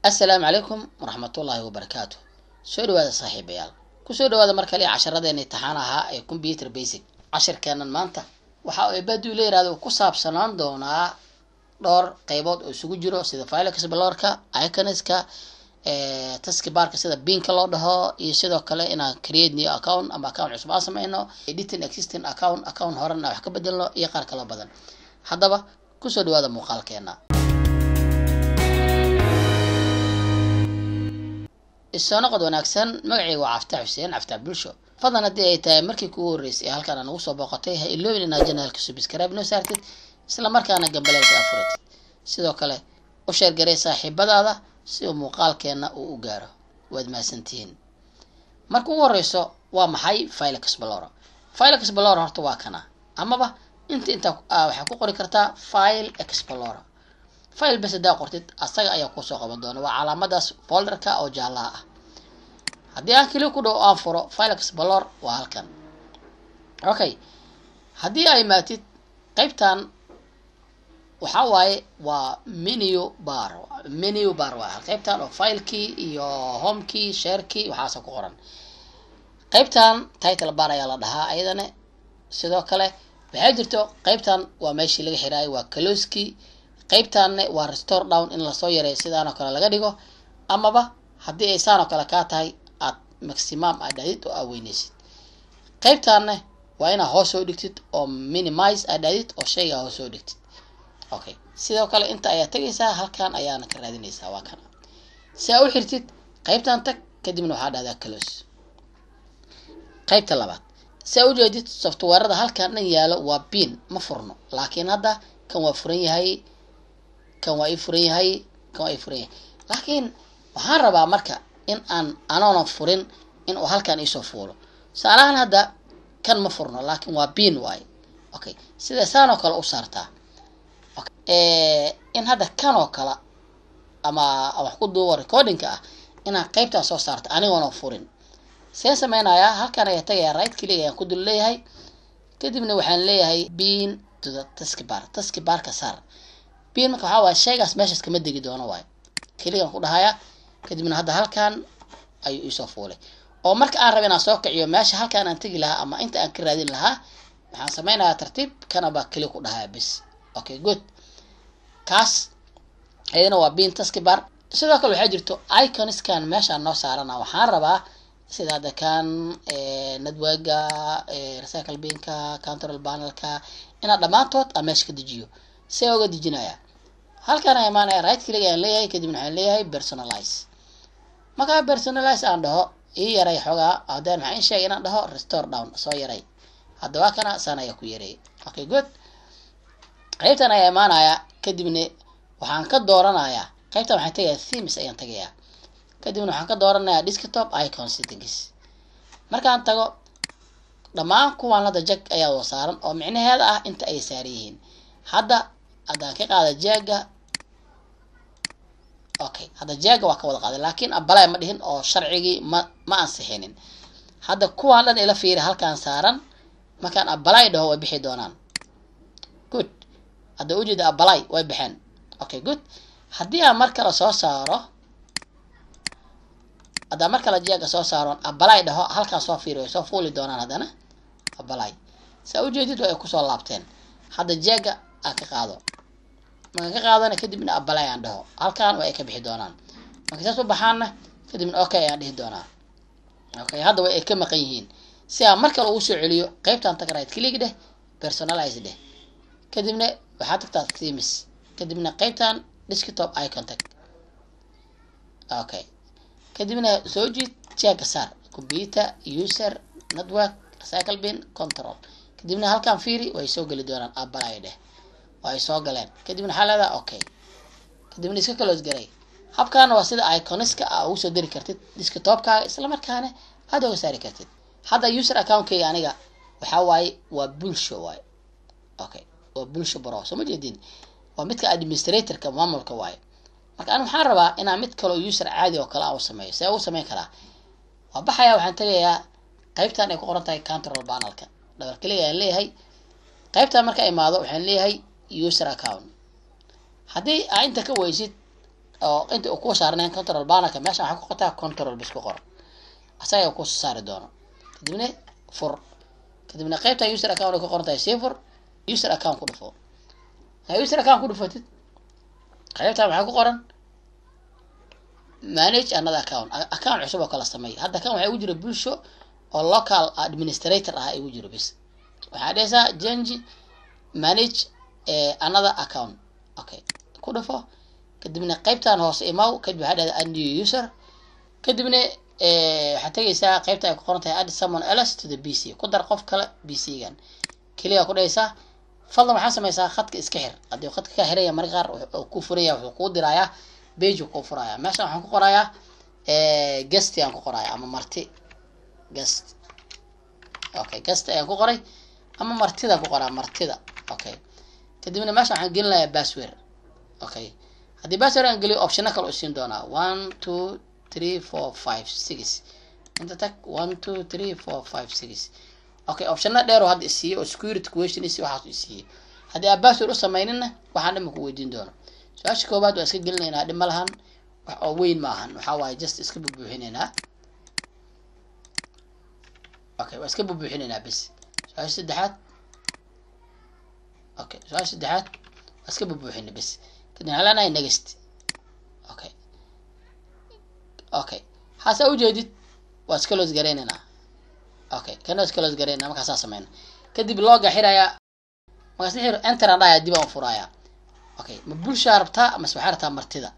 السلام عليكم ورحمة الله وبركاته. سو دhowaada saaxiibayaal kusoo dhawaada mar kale casharadeen imtixaan ahaa ee computer basic. casharkeenan maanta waxa uu baduu leeyahay ku saabsanaan doonaa dhowr qaybood oo isugu jiro sida file explorer-ka, icons-ka, taskbar-ka sida bin-ka loo dhaho iyo sidoo kale inaan create new account ama account cusub aan sameeyno, editing existing account horena wax ka bedelno iyo qaar kale badan. Haddaba kusoo dhawaada muuqaalkeena. السنة قد وناكسن مقعي وعفتح حسين عفتح بلشو فضنا دي ايتا مركي كوريس اي هالكان انا وصو باقاتيها اللو اللي جنها الكسو بسكراب نو سارتد اسلا مركانا قنباليك افرت سيدو كالي وشير قري صاحب بدادا سيو موقال كينا او اقاره واد ما سنتين مركو وريسو ومحاي فايل اكسبلورا فايل اكسبلورا هرتو واكنا اما با انت وحاكو قري كرتا فايل اكسبلورا فايل بس دا قرتid asaga ayaa ku soo qaban doona waa calaamadaas folderka oo jaalaha ah hadii aan kaliya ku dhaw aan furo file explorer waa halkan okay hadii ay maatid qaybtan waxa waaye waa menu bar waa qaybtan oo filekii iyo homekii sharekii waxa ku qoran qaybtan title bar ayaa la dhahaa ayadana sidoo kale waxa jirto qaybtan waa meeshii laga xiraay waa close-kii qaybtan waa restore down in la soo yareeyo sidaan oo kale laga dhigo amaba hadii ay saan oo kale ka tahay aad maximum adadid oo aweynaysid qaybtan waa ina hoos soo dhigtid oo minimize adadid oo shayga hoos soo dhigtid okay sidoo kale inta ayaa tagaysaa halkan ayaana ka raadinaysaa waa kana si aad u xirtid qaybtan tag kadibna waxa dhahdaa close qaybta labaad si aad u jeedid software-da halkan yaalo waa bin ma furno laakiin hadda kan waa furan yahay kan waa furan yahay laakiin waxaan rabaa marka in aan furin in uu halkan isoo fuulo saarahan hadda kan ma furno laakiin waa bin way okay sida saan oo kale u saartaa okay in hadda kan oo kale ama wax ku duubo recording-ka ah inaan qaybta soo saarto anigoon furin seen sameeynaya halkan ayaa tagaya right click ayaan ku dul leeyahay kadibna waxaan leeyahay bin to the taskbar ka saar bin marka waxa waa shaygaas meeshaas kama degi doono waay kaliya ku dhahaya kadibna hadda halkan ayuu isoo fuulay oo marka aan rabay inaan soo kiciyo meesha halkan aan tagi lahaa ama inta aan ka raadin lahaa waxaan sameynayaa tartiib kana ba kaliya ku dhahaya bis okay good kaas ayadana waa bin taskbar sidoo kale waxa jirto icons-kan meesha noo saarana waxaan rabaa sida hada kan network-ga recycle bin-ka control panel-ka ina dhamaantood aan meesha ka dejiyo si uga dejinaya halkan ay maanay right click aan leeyahay kadibna waxaan leeyahay personalize marka personalize aan dhaho ii yaray xogaa hadaan maxaan sheegay inaan dhaho restore down soo yaray hadda waa kana sanaya ku yaray okay good qaybtan ay maanaya kadibna waxaan ka dooranayaa qaybtan waxaan tagayaa themes ayaan tagayaa kadibna waxaan ka dooranayaa desktop icon settings markaan tago dhamaan kuwan hadda jag ayaa wada saaran oo micnaheeda ah inta ay saariyihiin hadda hadaan ka qaada jaaga okay hadda jaaga waa ka wada qaaday laakiin apply ma dhihin oo sharcigi ma ansixinin hadda kuwan dhan ila fiiri halkan saaran markaan apply dhaho way bixi doonaan good hadda u jeeda apply way bixeen okay good hadii aan mar kale soo saaro hadda mar kale jaaga soo saaro apply dhaho halkan soo fiiriyo soo fuuli doonaan hadana apply saa u jeedid way ku soo laabteen hadda jaaga aan ka qaado marka ka qaadana kadibna apply aan dhaho halkan way ka bixi doonaan marka saas u baxaana kadibna okay aan dhihi doonaa okay hadda way ka maqan yihiin si aan marka uu soo celiyo qaybtan tag right click dheh personalize dheh kadibna waxa tagtaa themes kadibna qaybtan desktop icon tag okay kadibna soo jiid check saar computer user network recycle bin control kadibna halkan fiiri way soo gali doonaan apply dheh way soo galeen kadibna xaalada okay kadibna iska close garay habkan waa sida icons-ka u soo diri kartid desktop-ka isla markaana hada u saari kartid hada user account-kayga aniga waxa waaye waa bulsho waay okay waa bulsho baro soo ma jeedin waa midka administrator-ka maamulka waay marka aan waxaan rabaa inaan mid kale user caadi oo kale aan sameeyo see u sameyn karaa waa baxaya waxaan tagayaa qaybtan ay ku qoran tahay control panel-ka double click ayaan leeyahay qaybtan marka imaado waxaan leeyahay user account hadii inta ka weysid oo inta uu ku saarnaan control bannerka meesha waxa ku qotaa control bis ku qor asaga ku saari doono kadibna fur kadibna qaybta user account ku qortay saver user account ku dhufo user account ku dhufatid qaybta waxa ku qoran manage another account cusub oo kala sameey hadda kan waxa uu jira bulsho oo local administrator ah ay u jiro bis waxa dhaysaa change manage another account okay ku dhufo kadibna qaybtan hoose imaw kadib waxa dhahdaa add new user kadibna waxa tagaysaa qaybta ay ku qoran tahay add someone else to the PC ku dar qof kale PC gan kaliya ku dhaysaa fadlan waxa sameeysaa khadka iska xir hadii khadka ka xiraya mar qaar oo ku furaya wuxuu ku dirayaa page ku furaya meesha waxaan ku qorayaa guest aan ku qorayaa ama marti guest okay guest ayaan ku qoray ama martida ku qoraa martida okay kadibna meesha waxaan gelinayaa password okay hadii password aan geliyo option kale u siin doonaa 1 2 3 4 5 6 inta tag 1 2 3 4 5 6 okay option dheer oo hadda isiiyo oo security question isi waxa uu isiiyo hadii aad password u sameeynina waxaan dhimo ku weydiin doonaa su'aasha koobaad waa iska gelinaynaa dhimo lahan wax oo weyn ma ahan waxa waaye just iska buuxinaynaa okay waa iska buuxinaynaa bas su'aasha saddexaad okay su'aasha saddexaad waa iska buuxinaynaa bas kadib halana next okay okay hasa u jeedid waa iska loos gareynaa okay kana iska loos gareynaa marka saas sameeyna kadib looga xiraya markaas xir enter aan dib aan furaya okay ma bulsha rabta ama saxarta martida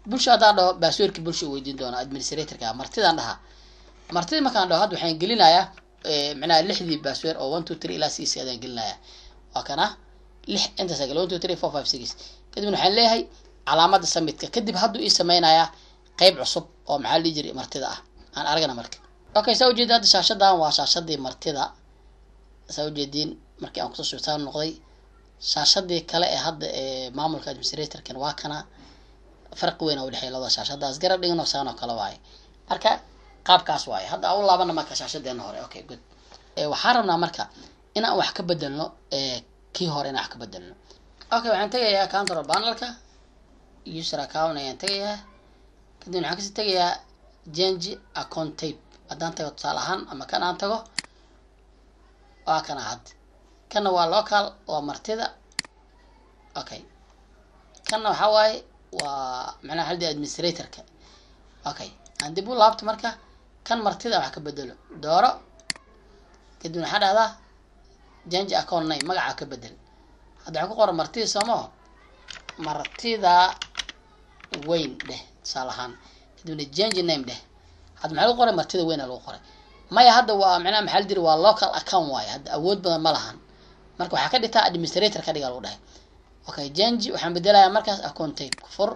bulsha dhaado passwordki bulsha weydiin doona administratorka martida dhaha martida markaan dhaho had waxaan gelinayaa macnaha 6 password oo 1 2 3 ila 6 ayaan gelinayaa waa kana 6 inta sagal 1 2 3 4 5 6 kadib waxaan leeyahay calaamada submitka kadib haduu ii sameeynayaa qayb cusub oo maxaa la jiray martida ah aan aragna marka okay soo jeedada shaashadan waa shaashadii martida soo jeedin markii aan ku soo soo noqday shaashadii kale ee hadda maamulka administratorkan waa kana farq weyn oo u dhaxeeya labada shaashadaas garab dhigano saano kala waay marka qaabkaas waay hadda aan laabana marka shaashadeena hore okay good waxaan rabnaa marka in aan wax ka bedelno kii hore in aan wax ka bedelno okay waxaan tagayaa control panelka user account ayaan tagayaa kadib waxaan ka sii tagayaa change account type haddaan tago tusaale ahaan ama kan aan tago waa kana had kana waa local waa martida okay kana waxa waaye waa macnaha haldi administratorka okay aan dib u laabto marka kan martida wax ka bedelo dooro kadib waxa dhahdaa change account name magaca ka bedel hadda waxaan ku qoran martida samo martida weyn dheh salahan kadibna change name dheh hadda maxaa lagu qoray martida weyn lagu qoray maya hadda waa macnaha maxaa la diri waa local account waaye hadda awood badan ma lahan marka waxa ka dhigtaa administrator ka dhiga lagu dhahay okay change waxaan bedelayaa markaas account type fur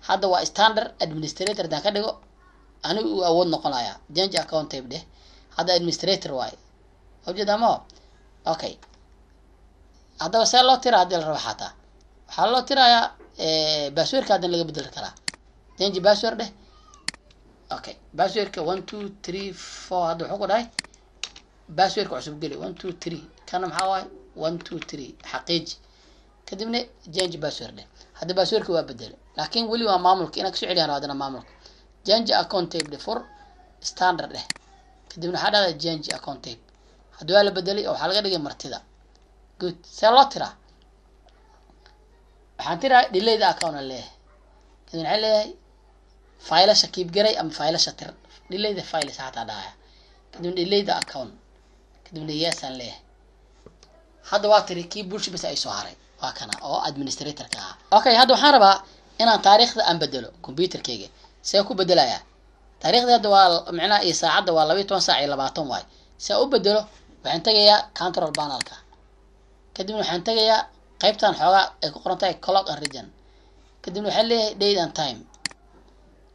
hadda waa standard administrator dan ka dhigo anigu uu awood noqonaya change account type dheh hadda administrator waaye hawjada ma okay hadda waa loo tiraa hadii la rabo xataa waxa loo tirayaa passwordka hadda laga bedeli karaa change password dheh okay passwordka 1 2 3 4 hadda wuxuu ku dhahay passwordka cusub geli 1 2 3 kana maxaa waaye 1 2 3 xaqiiji kadibna change password dheh hadda passwordka waa bedel laakiin wali waa maamulka inaad soo celiyaan hadana maamulka change account type dheh for standard dheh kadibna waxa dhahdaa change account type hadda waa la bedelay oo waxa laga dhigay martida good see loo tiraa waxaan tiraa delete account leeyahay kadibna waxaan leeyahay faylasha keep garay ama faylasha tir delete file saata dhaaya kadibna delete account kadibna yes aan leeyahay hadda waa tiri kii bulsho bas ay soo haray waa kana oo administratorka ah okay hadda waxaan rabaa inaan taariikhda aan bedelo computerkayga see ku bedelayaa taariikhda hadda waa macnaha iyo saacada waa 12 saac iyo 20 waay see u bedelo waxaan tagayaa control panelka kadibna waxaan tagayaa qaybtan xoogaa ay ku qoran tahay clock and region kadibna waxaan leeyahay date and time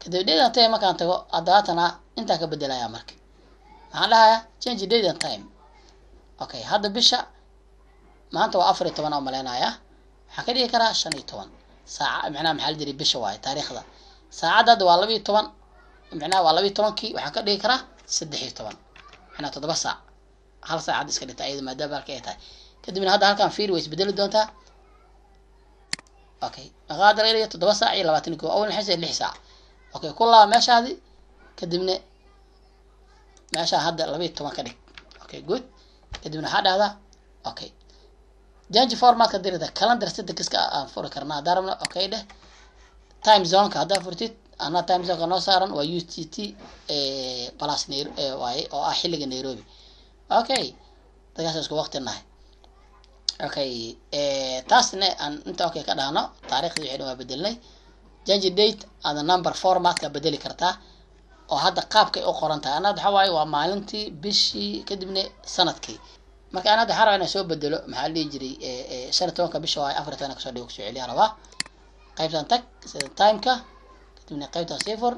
kadib date and time markaan tago adaatana inta ka bedelayaa marka waxaan dhahayaa change date and time okay hadda bisha maanta waa 14 oo maleynaya waxa ka dhigi karaa 15 saac macnaha maxaa la diray bisha waay taariikhda saacada waa 12 macnaha waa 12kii waxa ka dhigi karaa 13 macnaha 7 saac hal saacad iska dhigta ayada maadaama halka ay tahay kadibna hadda halkan fiir way isbedeli doontaa اوكي قادر الى 7 ساعه الى 20 كو اول حسه 6 ساعه اوكي كلها ماشي هذه كدبنا ماشي هذا 12 كدق اوكي جود كدبنا هذا اوكي جانج فورمات كديرده كالندر سيدكسك aan furi karnaa darabna okay dheh time zone ka hada furtid ana time zone ka noo saaran waa UTC plus waaye oo ah xilliga Nairobi okay tagaas isku waqti nahay okay taasna aan inta okay ka dhahno taariikhda wixii waa bedelnay change date ada number format ka bedeli kartaa oo hadda qaabkay u qoran tahay anad waxa waaye waa maalintii bishii kadibna sanadkii marka aan hadda xarab inaan soo bedelo maxaa la jiray 15 bisha waa 4 ka soo dhigo soo celiya rabaa qaybtan tag sida time-ka kadibna qaybta sifar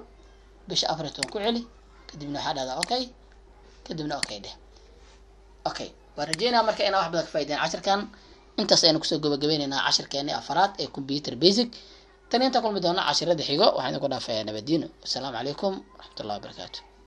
bisha 4 ku celi kadibna waxa dhahdaa okay kadibna okay dheh okay warajeenaa marka inaan wax badan ka faa'iideen casharkan intaas aynu kusoo gabagabeynaa casharkeena afraad ee computer basic tan inta kulmi doona casharada xigo waxaan ku dhaafay nabadiino assalamu alaykum warahmatullahi wabarakatuh